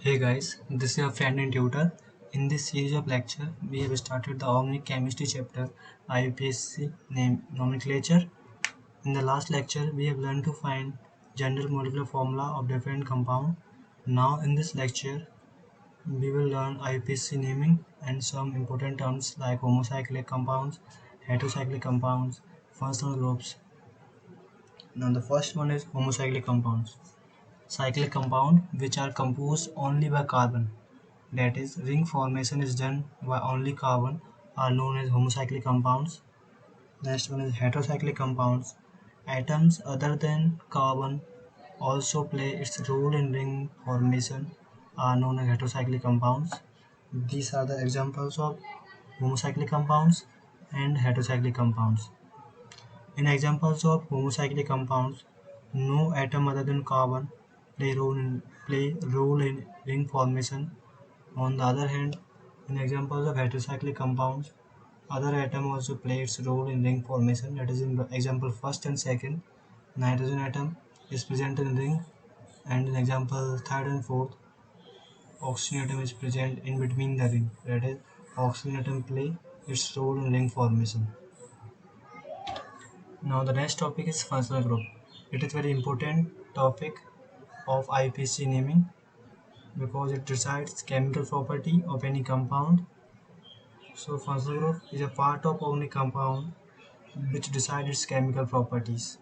Hey guys, this is your friend and tutor. In this series of lecture, we have started the organic chemistry chapter IUPAC name nomenclature. In the last lecture, we have learned to find general molecular formula of different compound. Now in this lecture, we will learn IUPAC naming and some important terms like homocyclic compounds, heterocyclic compounds, functional groups. Now the first one is homocyclic compounds. Cyclic compound which are composed only by carbon, that is, ring formation is done by only carbon, are known as homocyclic compounds. Next one is heterocyclic compounds. Atoms other than carbon also play its role in ring formation, are known as heterocyclic compounds. These are the examples of homocyclic compounds and heterocyclic compounds. In examples of homocyclic compounds, no atom other than carbon play role in ring formation. On the other hand, in examples of heterocyclic compounds, other atom also plays its role in ring formation. That is, in example first and second, nitrogen atom is present in ring, and in example third and fourth, oxygen atom is present in between the ring. That is, oxygen atom play its role in ring formation. Now the next topic is functional group. It is very important topic of IPC naming because it decides chemical property of any compound. So functional group is a part of organic compound which decides its chemical properties.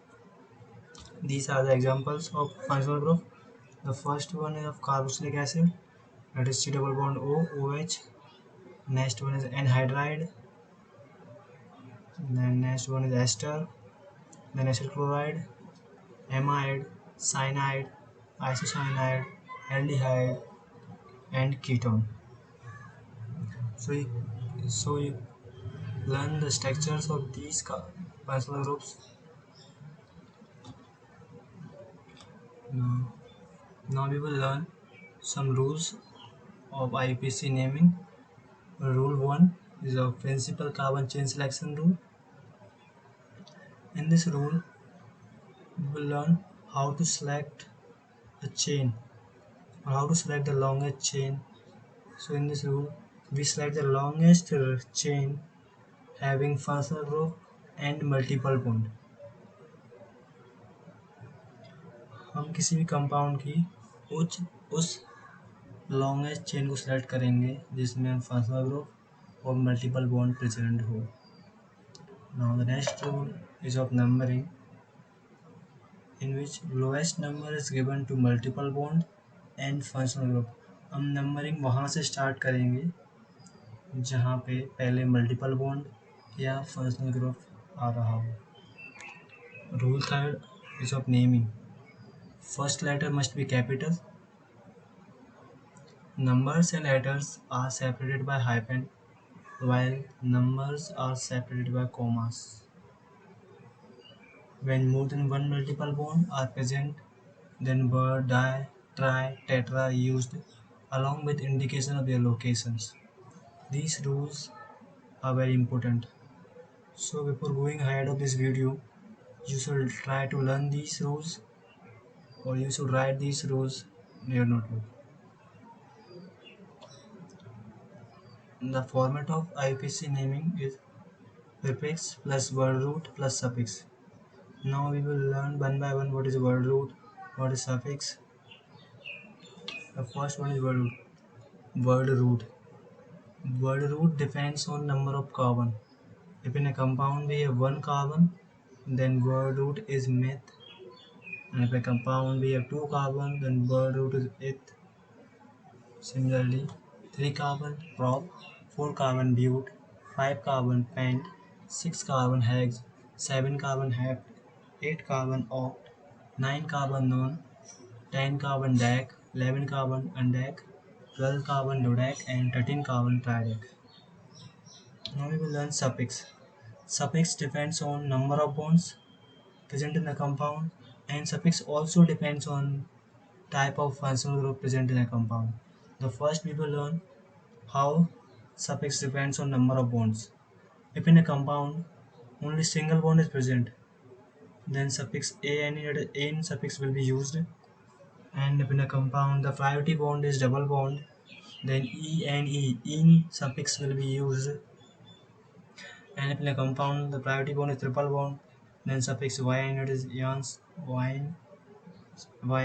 These are the examples of functional group. The first one is of carboxylic acid, that is C double bond O, OH. Next one is anhydride. Then next one is ester. Then acyl chloride, amide, cyanide, isocyanide, aldehyde, and ketone. So you learn the structures of these functional groups. Now, now we will learn some rules of IUPAC naming. Rule 1 is a principal carbon chain selection rule. In this rule, we will learn how to select a chain or how to select the longest chain. So in this rule, we select the longest chain having functional group and multiple bond. हम किसी भी compound की उस longest chain को select करेंगे जिसमें functional group और multiple bond present हो. Now the next rule is of numbering in which lowest number is given to multiple bond and functional group. हम नंबरिंग वहाँ से स्टार्ट करेंगे जहाँ पे पहले मल्टीपल बॉन्ड या फंक्शनल ग्रुप आ रहा हो. Rule third is of naming. First letter must be capital. Numbers and letters are separated by hyphen, while numbers are separated by commas. When more than one multiple bond are present, then word di, tri, tetra are used along with indication of their locations. These rules are very important. So before going ahead of this video, you should try to learn these rules, or you should write these rules in your notebook. The format of IUPAC naming is prefix plus word root plus suffix. Now we will learn one by one what is word root, what is suffix. The first one is word root. Word root. Word root depends on number of carbon. If in a compound we have one carbon, then word root is meth. And if a compound we have two carbon, then word root is eth. Similarly, 3 carbon prop, 4 carbon bute, 5 carbon pent, 6 carbon hex, 7 carbon hep, 8 carbon oct, 9 carbon non, 10 carbon dac, 11 carbon undac, 12 carbon dodac, and 13 carbon tridac. Now we will learn suffix. Suffix depends on number of bonds present in the compound, and suffix also depends on type of functional group present in a compound. The first we will learn how suffix depends on number of bonds. If in a compound only single bond is present, then suffix an suffix will be used, And if in a compound the priority bond is double bond, then E and E in suffix will be used. And if in a compound the priority bond is triple bond, then suffix y and it is ions y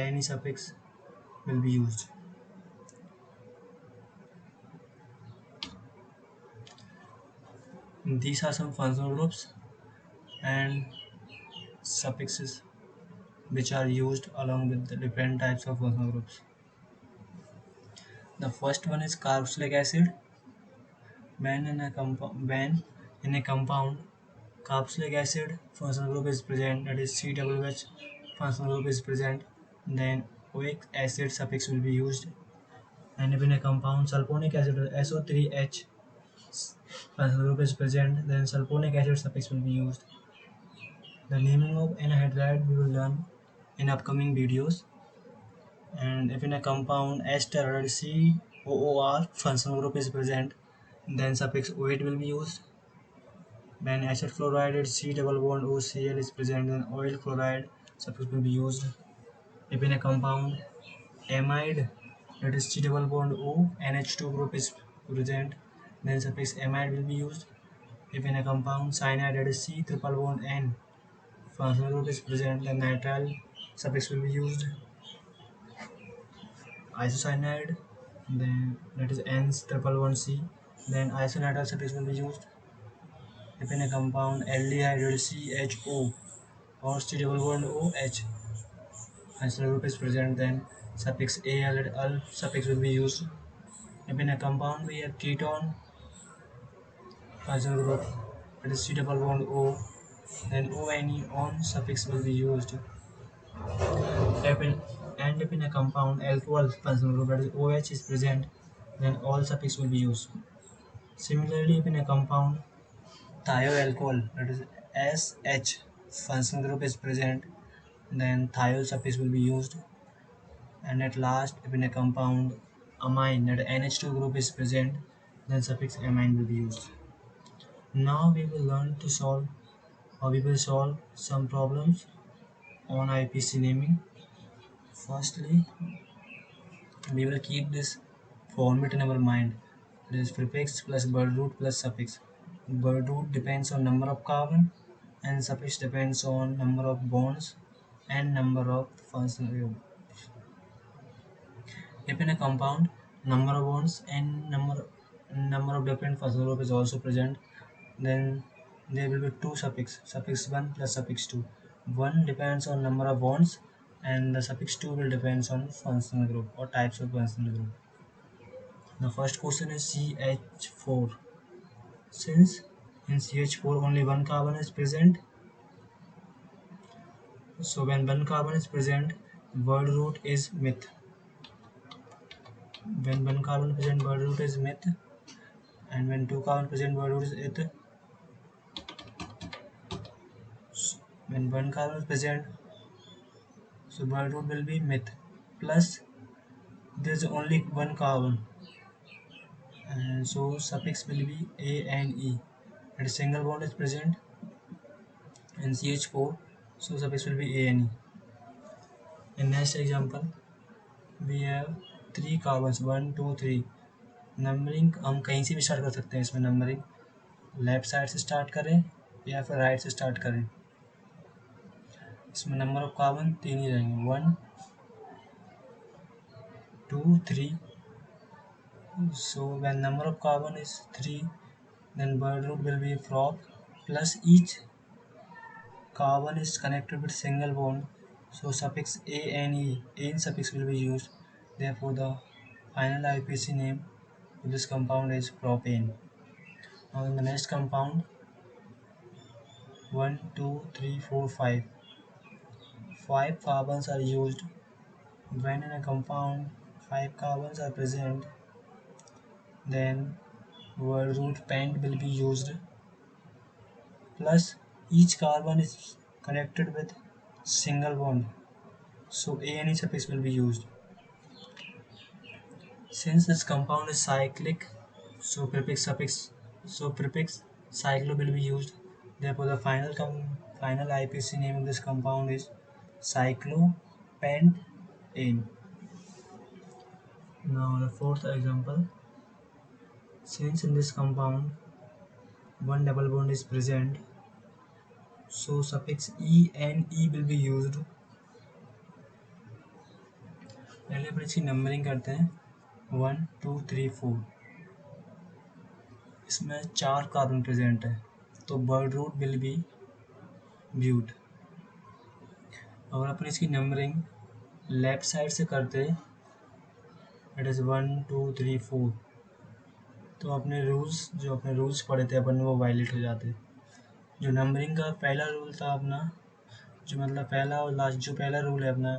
any suffix will be used. These are some functional groups and suffixes which are used along with the different types of functional groups. The first one is carboxylic acid. When in a compound carboxylic acid functional group is present, that is COOH functional group is present, then oic acid suffix will be used. And if in a compound sulfonic acid SO3H functional group is present, then sulfonic acid suffix will be used. The naming of anhydride we will learn in upcoming videos. And if in a compound ester COOR functional group is present, then suffix OH will be used. When acid fluoride at C double bond OCl is present, then oil chloride suffix will be used. If in a compound amide, that is C double bond O NH2 group is present, then suffix amide will be used. If in a compound cyanide, that is C triple bond N functional group is present, then nitrile suffix will be used. Isocyanide, then that is N triple bond C, then isonitrile suffix will be used. If in a compound aldehyde, that is CHO or C double bond OH functional group is present, then suffix al suffix will be used. If in a compound we have ketone functional group, that is C double bond O, then ONE on suffix will be used. If in, and if in a compound alcohol functional group, that is OH is present, then all suffix will be used. Similarly, if in a compound thioalcohol, that is SH functional group is present, then thiol suffix will be used. And at last, if in a compound amine, that NH2 group is present, then suffix amine will be used. Now we will learn to solve, or we will solve some problems on IPC naming. Firstly, we will keep this format in our mind. It is prefix plus word root plus suffix. Word root depends on number of carbon and suffix depends on number of bonds and number of functional groups. If in a compound, number of bonds and number of different functional group is also present, then there will be two suffix 1 plus suffix 2. 1 depends on number of bonds and the suffix 2 will depends on functional group or types of functional group. The first question is CH4. Since in CH4 only one carbon is present, so when one carbon is present, word root is meth. When one carbon present, word root is meth, and when two carbon present, word root is eth. When one carbon is present, so word root will be meth plus there is only one carbon, and so suffix will be A and E. And a single bond is present in CH4, so suffix will be A and E. In next example, we have 3 carbons 1 2 3. Numbering हम कहीं से भी start कर सकते हैं. इसमें numbering left side से start करें या फिर राइट से स्टार्ट करें. इसमें नंबर ऑफ कार्बन 3 ही रहेंगे, 1 2 3. So when number of carbon is 3, then word root will be frog plus each carbon is connected with single bond, so suffix A and E, in suffix will be used. Therefore the final IPC name of this compound is propane. Now in the next compound, 1 2 3 4 5. 5 carbons are used. When in a compound 5 carbons are present, then word root pent will be used, plus each carbon is connected with single bond, so A and E suffix will be used. Since this compound is cyclic, so prefix cyclo will be used. Therefore the final IPC name of this compound is cyclopentane. Now the fourth example, since in this compound one double bond is present, so suffix e and e will be used. पहले अपन इसकी numbering करते हैं 1 2 3 4। इसमें 4 carbon present है, तो word root will be ब्यूट। अगर अपन इसकी नंबरिंग लेफ्ट साइड से करते इट इज़ 1 2 3 4, तो अपने रूल्स पढ़े थे अपन वो वायलेट हो जाते। जो नंबरिंग का पहला रूल था अपना, जो मतलब पहला और लास्ट जो पहला रूल है अपना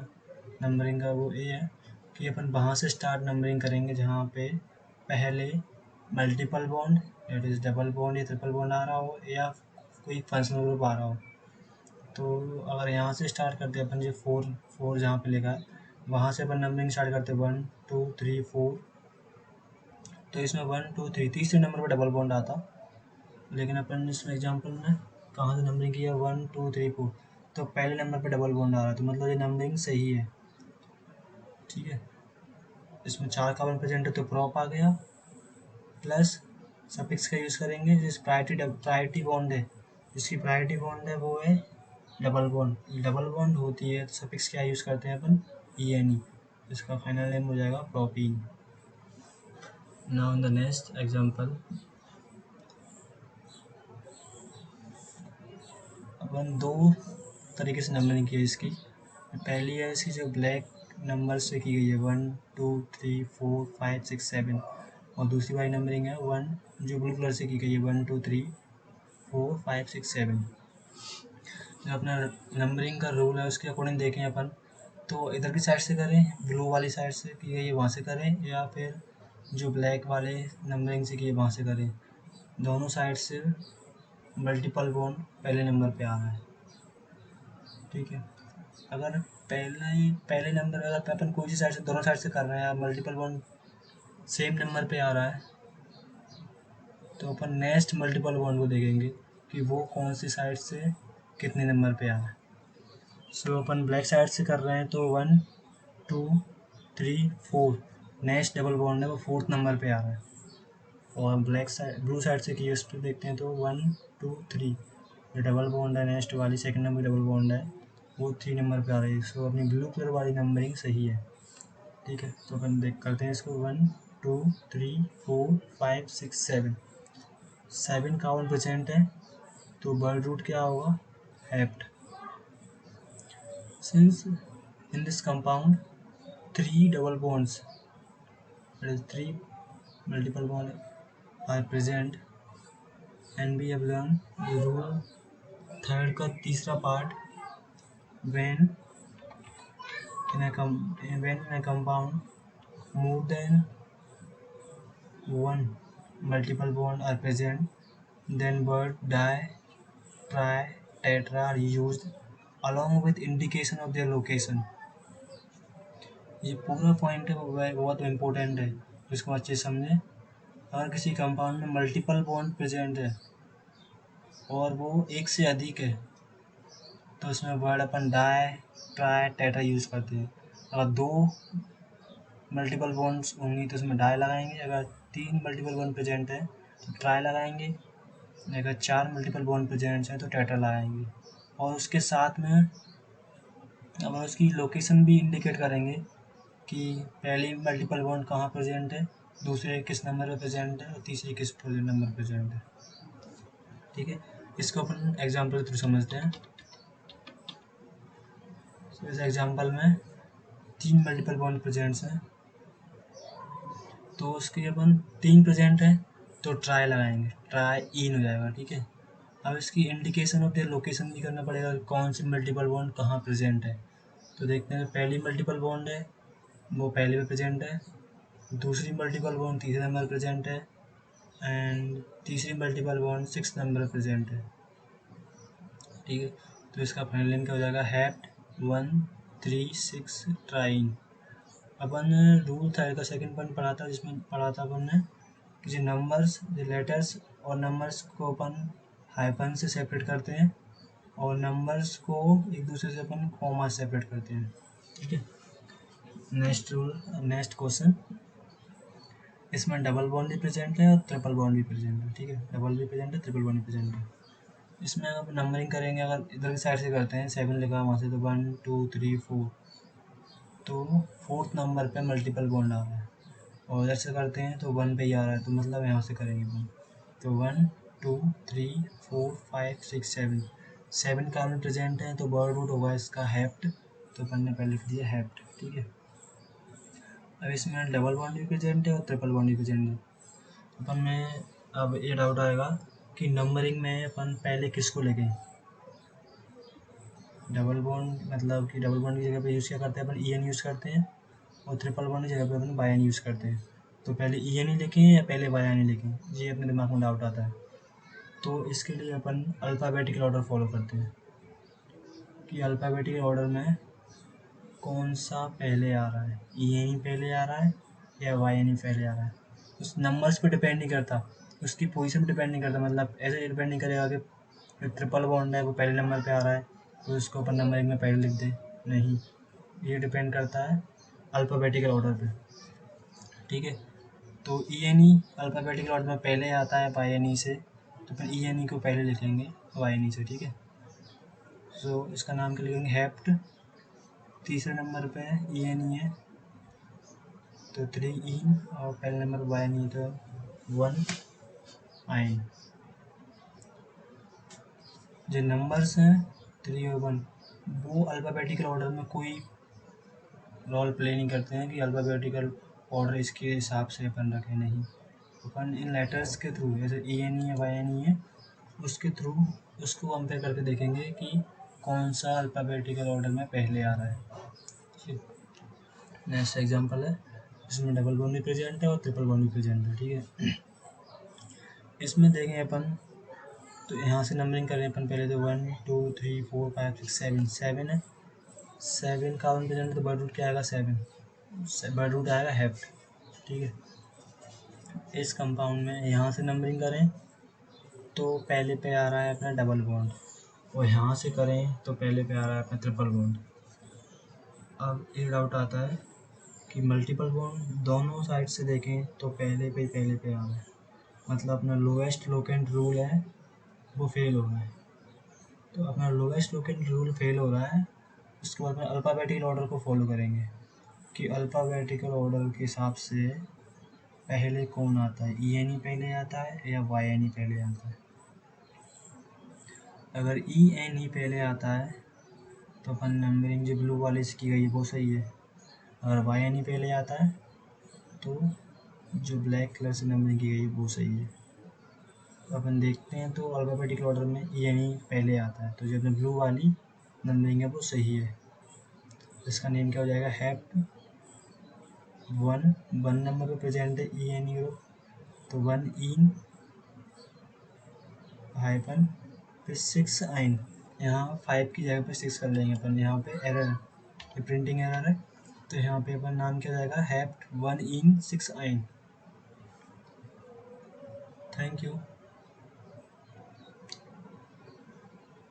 नंबरिंग का, वो ये है कि अपन वहाँ से स्टार्ट नंबरिंग करेंगे जहाँ पे पहले multiple bond that is double bond या ट्रिपल बॉन्ड आ रहा हो या कोई फंक्शनल ग्रुप आ रहा हो। तो अगर यहाँ से स्टार्ट करते अपन जो फोर जहाँ पे लिखा है वहाँ से अपन नंबरिंग स्टार्ट करते 1 2 3 4, तो इसमें 1 2 3 तीसरे नंबर पर डबल बॉन्ड आता। लेकिन अपन इसमें एग्जांपल में कहाँ से नंबरिंग किया 1 2 3 4, तो पहले नंबर पे डबल बॉन्ड आ रहा है, तो मतलब ये नंबरिंग सही है। ठीक है, इसमें 4 कार्बन प्रेजेंट है तो प्रॉप आ गया, प्लस सफिक्स का यूज़ करेंगे जिस प्रायोरिटी बॉन्ड है, जिसकी प्रायोरिटी बॉन्ड है वो है डबल बॉन्ड होती है, तो सफिक्स क्या यूज़ करते हैं अपन ENE, इसका फाइनल नेम हो जाएगा propene. Now in the next example, अपन 2 तरीके से नंबरिंग की है इसकी। पहली है इसकी जो ब्लैक नंबर से की गई है 1 2 3 4 5 6 7, और दूसरी वाली नंबरिंग है 1 जो ब्लू कलर से की गई है 1 2 3 4 5 6 7। जो अपना नंबरिंग का रूल है उसके अकॉर्डिंग देखें अपन, तो इधर की साइड से करें, ब्लू वाली साइड से की गई है वहाँ से करें, या फिर जो ब्लैक वाले नंबरिंग से की है वहाँ से करें। दोनों साइड से मल्टीपल बॉन्ड पहले नंबर पे आ रहा है। ठीक है, अगर पहले नंबर अगर अपन कोई सी साइड से दोनों साइड से कर रहे हैं या मल्टीपल बॉन्ड सेम नंबर पे आ रहा है, तो अपन नेक्स्ट मल्टीपल बॉन्ड को देखेंगे कि वो कौन सी साइड से कितने नंबर पे आ रहा है। सो अपन ब्लैक साइड से कर रहे हैं तो 1 2 3 4 नेक्स्ट डबल बॉन्ड है वो 4th नंबर पे आ रहा है, और ब्लू साइड से किए उस पर देखते हैं तो 1 2 3 जो डबल बॉन्ड है नेक्स्ट वाली सेकंड नंबर डबल बॉन्ड है वो 3 नंबर पे आ रही है। सो अपनी ब्लू कलर वाली नंबरिंग सही है। ठीक है, तो अपन करते हैं इसको 1 2 3 4 5 6 7 कार्बन प्रेजेंट है, तो वर्ड रूट क्या होगा hept. Since in this compound 3 double bonds that is 3 multiple bonds are present, and we have learned the rule third का तीसरा part, when in a compound more than one multiple bond are present, then word di, tri, tetra are used along with indication of their location। ये पूरा point है वो बहुत important है, इसको अच्छे से समझें। अगर किसी कंपाउंड में मल्टीपल बॉन्ड प्रेजेंट है और वो एक से अधिक है, तो इसमें वर्ड अपन डाई ट्राई टेट्रा यूज़ करते हैं। अगर 2 मल्टीपल बॉन्ड्स होंगी तो इसमें डाई लगाएंगे, अगर 3 मल्टीपल बॉन्ड प्रेजेंट है तो ट्राई लगाएंगे, अगर 4 मल्टीपल बॉन्ड प्रेजेंट है तो टेट्रा लगाएंगे। और उसके साथ में अब उसकी लोकेशन भी इंडिकेट करेंगे कि पहली मल्टीपल बॉन्ड कहाँ प्रेजेंट है, दूसरे किस नंबर पर प्रेजेंट है और तीसरे किस नंबर पर प्रेजेंट है। ठीक है, इसको अपन एग्जाम्पल के थ्रू समझते हैं। इस एग्जाम्पल में 3 मल्टीपल बॉन्ड प्रेजेंट्स हैं, तो उसके अपन 3 प्रेजेंट है तो ट्राई लगाएंगे, ट्राई इन हो जाएगा। ठीक है, अब इसकी इंडिकेशन ऑफ देयर लोकेशन भी करना पड़ेगा, कौन सी मल्टीपल बॉन्ड कहाँ प्रेजेंट है। तो देखते हैं पहली मल्टीपल बॉन्ड है वो पहले पे प्रेजेंट है, दूसरी मल्टीपल बॉन्ड तीसरे नंबर प्रेजेंट है, एंड तीसरी multiple bond 6th number present है। ठीक है, तो इसका फाइनल नेम क्या हो जाएगा हेप्ट 1 3 6 ट्राइन। अपन रूल थर्ड का सेकंड पॉइंट पढ़ा था, जिसमें पढ़ा था अपन ने कि जो नंबर्स जो लेटर्स और नंबर्स को अपन हाइफन से सेपरेट करते हैं और नंबर्स को एक दूसरे से अपन कॉमा सेपरेट करते हैं। ठीक है, नेक्स्ट क्वेश्चन, इसमें डबल बॉन्ड भी प्रेजेंट है और ट्रिपल बॉन्ड भी प्रेजेंट है, ठीक है, डबल भी प्रेजेंट है, ट्रिपल बॉन्ड भी प्रेजेंट है। इसमें अब नंबरिंग करेंगे, अगर इधर की साइड से करते हैं 7 लिखा है वहाँ से, तो 1 2 3 4, तो फोर्थ नंबर पे मल्टीपल बॉन्ड आ रहा है, और इधर से करते हैं तो 1 पे ही आ रहा है, तो मतलब यहाँ से करेंगे अपन, तो 1 2 3 4 5 6 7, 7 का में प्रेजेंट है, तो वर्ड रूट होगा इसका हेप्ट, तो अपन ने पहले लिख दिया हेप्ट, ठीक है। अब इसमें डबल बॉन्ड भी प्रेजेंट है और ट्रिपल बॉन्ड भी प्रेजेंट है। अपन में अब ये डाउट आएगा कि नंबरिंग में अपन पहले किसको लेंगे। डबल बॉन्ड मतलब कि डबल बॉन्ड की जगह पे यूज़ क्या करते हैं अपन, ई एन यूज़ करते हैं, और ट्रिपल बॉन्ड की जगह पे अपन वाई एन यूज़ करते हैं। तो पहले ई एन ही लिखें या पहले वाई एन ही लिखें, ये अपने दिमाग में डाउट आता है। तो इसके लिए अपन अल्फ़ाबेटिकल ऑर्डर फॉलो करते हैं कि अल्फ़ाबेटिकल ऑर्डर में कौन सा पहले आ रहा है, ई एन ही पहले आ रहा है या वाई एन ही पहले आ रहा है। उस नंबर्स पे डिपेंड नहीं करता, उसकी पोजीशन पे डिपेंड नहीं करता, मतलब ऐसे डिपेंड नहीं करेगा कि ट्रिपल बॉन्ड है वो पहले नंबर पे आ रहा है तो उसको अपन नंबरिंग में पहले लिख दें, नहीं, ये डिपेंड करता है अल्फ़ाबेटिकल ऑर्डर पे, ठीक है। तो E N E alphabetical order में पहले आता है वाई एन ई से, तो फिर ई एन ई को पहले लिखेंगे वाई एन ई से, ठीक है। सो इसका नाम क्या लिखेंगे, हेप्ट, तीसरे नंबर पे ई एन ई है तो 3 इन, और पहले नंबर वाई एन ई तो 1 आइन। जो नंबर्स हैं 3 और 1 वो अल्फ़ाबेटिकल ऑर्डर में कोई रोल प्ले नहीं करते हैं कि अल्फ़ाबेटिकल ऑर्डर इसके हिसाब से अपन रखें, नहीं, अपन इन लेटर्स के थ्रू, जैसे ई एन ई है वाई एन ई है, उसके थ्रू उसको कंपेयर करके देखेंगे कि कौन सा अल्फ़ाबेटिकल ऑर्डर में पहले आ रहा है, ठीक है। नेक्स्ट एग्जांपल है, इसमें डबल बॉन्ड भी प्रेजेंट है और ट्रिपल बॉन्ड भी प्रेजेंट है, ठीक है। इसमें देखें अपन, तो यहाँ से नंबरिंग करें अपन, पहले तो 1 2 3 4 5 6 7, 7 है, 7 का वन प्रेजेंट है, तो बर्ड रूट क्या आएगा 7, बर्ड रूट आएगा हेप्ट, ठीक है। इस कंपाउंड में यहाँ से नंबरिंग करें तो पहले पे आ रहा है अपना डबल बॉन्ड, और यहाँ से करें तो पहले पे आ रहा है अपना ट्रिपल बॉन्ड। अब ये डाउट आता है कि मल्टीपल बॉन्ड दोनों साइड से देखें तो पहले पे आ रहा है, मतलब अपना लोएस्ट लोकेंट रूल है वो फेल हो रहा है। तो अपना लोएस्ट लोकेंट रूल फेल हो रहा है, उसके बाद में अल्फ़ाबेटिकल ऑर्डर को फॉलो करेंगे कि अल्फ़ाबेटिकल ऑर्डर के हिसाब से पहले कौन आता है, ई एन ई पहले आता है या वाई एन ई पहले आता है। अगर ई एन ई पहले आता है तो अपन नंबरिंग जो ब्लू वाले से की गई है वो सही है, अगर वाई एन ई पहले आता है तो जो ब्लैक कलर से नंबरिंग की गई है वो सही है। तो अपन देखते हैं तो अल्फ़ाबेटिकल ऑर्डर में ई एन ई पहले आता है, तो जो अपने ब्लू वाली नंबरिंग है वो सही है। इसका नेम क्या हो जाएगा, हेप्ट, 1 नंबर पे प्रेजेंट है ई एन ई ग्रुप, तो 1 इन हाइपन फिर 6 आइन, यहाँ 5 की जगह पे 6 कर लेंगे अपन, यहाँ पे एरर है, ये प्रिंटिंग एरर है, तो यहाँ पे अपन नाम क्या जाएगा, हेप्ट 1 इन 6 आइन। Thank you.